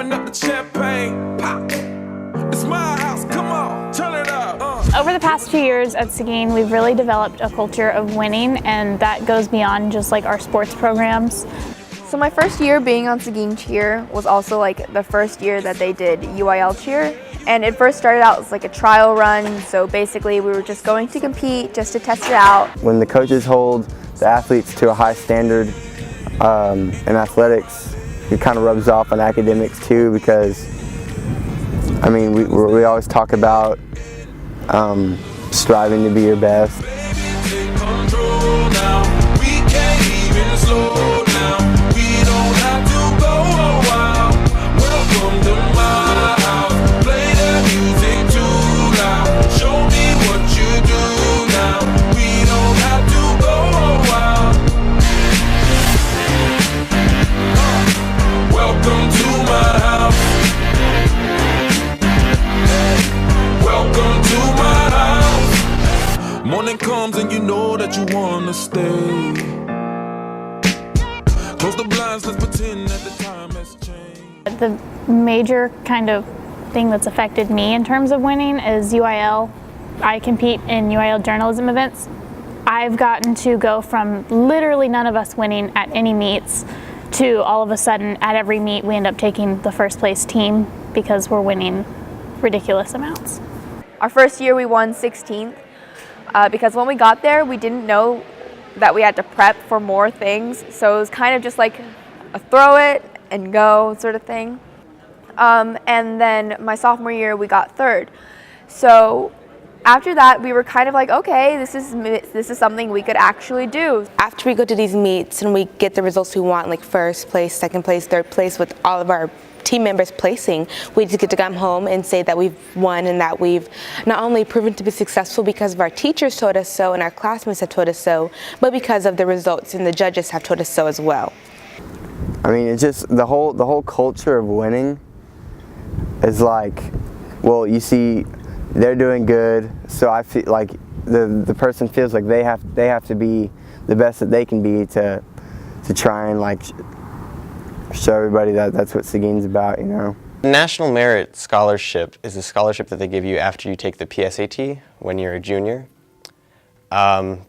Open up the champagne, pop. It's my house, come on, turn it up. Over the past few years at Seguin, we've really developed a culture of winning, and that goes beyond just like our sports programs. So my first year being on Seguin cheer was also like the first year that they did UIL cheer. And it first started out as like a trial run, so basically we were just going to compete just to test it out. When the coaches hold the athletes to a high standard in athletics, it kind of rubs off on academics too, because I mean we always talk about striving to be your best. Morning comes and you know that you wanna stay. Close the blinds, let's pretend that the time has changed. The major kind of thing that's affected me in terms of winning is UIL. I compete in UIL journalism events. I've gotten to go from literally none of us winning at any meets to all of a sudden at every meet we end up taking the first place team because we're winning ridiculous amounts. Our first year we won 16th. Because when we got there, we didn't know that we had to prep for more things. So it was kind of just like a throw it and go sort of thing. And then my sophomore year, we got third. So after that, we were kind of like, okay, this is something we could actually do. After we go to these meets and we get the results we want, like first place, second place, third place, with all of our team members placing, we just get to come home and say that we've won and that we've not only proven to be successful because of our teachers told us so and our classmates have told us so, but because of the results and the judges have told us so as well. I mean, it's just the whole culture of winning is like, well, you see, they're doing good, so I feel like the person feels like they have to be the best that they can be to try and like show everybody that that's what Seguin's about, you know. National Merit Scholarship is a scholarship that they give you after you take the PSAT when you're a junior. I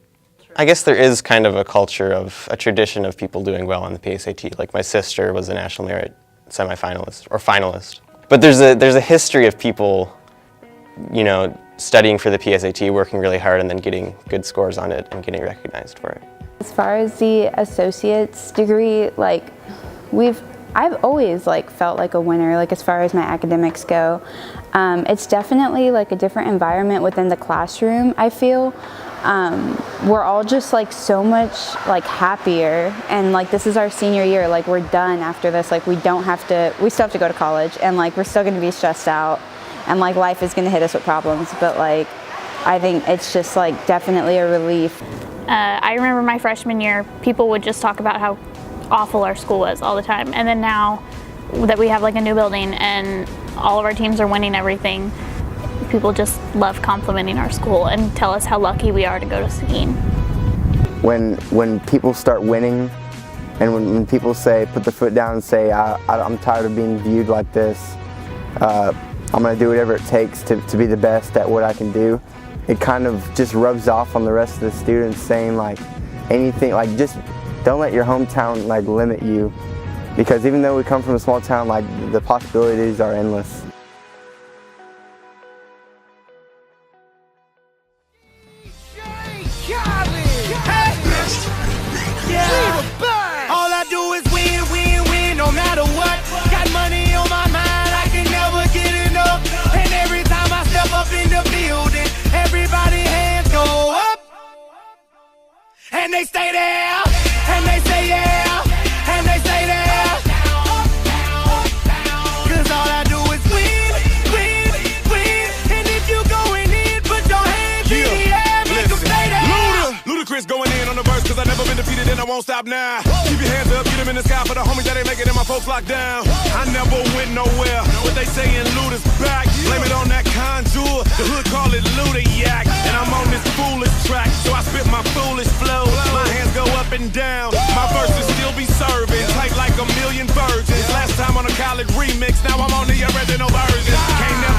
guess there is kind of a culture of a tradition of people doing well on the PSAT. Like my sister was a National Merit semifinalist or finalist. But there's a history of people, you know, studying for the PSAT, working really hard, and then getting good scores on it and getting recognized for it. As far as the associate's degree, like I've always like felt like a winner, like as far as my academics go. It's definitely like a different environment within the classroom, I feel. We're all just like so much like happier, and like this is our senior year, like we're done after this, like we still have to go to college, and like we're still gonna be stressed out, and like life is gonna hit us with problems, but like I think it's just like definitely a relief. I remember my freshman year, people would just talk about how awful our school was all the time, and then now that we have like a new building and all of our teams are winning everything, people just love complimenting our school and tell us how lucky we are to go to Seguin. When people start winning, and when people say, put the foot down and say, I'm tired of being viewed like this, I'm going to do whatever it takes to be the best at what I can do, it kind of just rubs off on the rest of the students, saying like anything, like just don't let your hometown like limit you, because even though we come from a small town, like the possibilities are endless. All I do is win, win, win, no matter what. Got money on my mind, I can never get enough. And every time I step up in the building, everybody hands go up. And they stay there, and they say yeah, and they stay there. Cause all I do is win, win, win. And if you going in, put your hands in the air, make them stay there. Ludacris going in on the verse, cause I never been defeated and I won't stop now. Keep your hands up, get them in the sky for the homies that ain't making it and my folks locked down. I never went nowhere, but they saying Luda's back. Blame it on that contour, the hood call it Luda Yak. And I'm on this foolish track, so I spit my foolish flow. My hands go up and down, my verses still be serving, tight like a million virgins. Last time on a college remix. Now I'm on the original version. Can't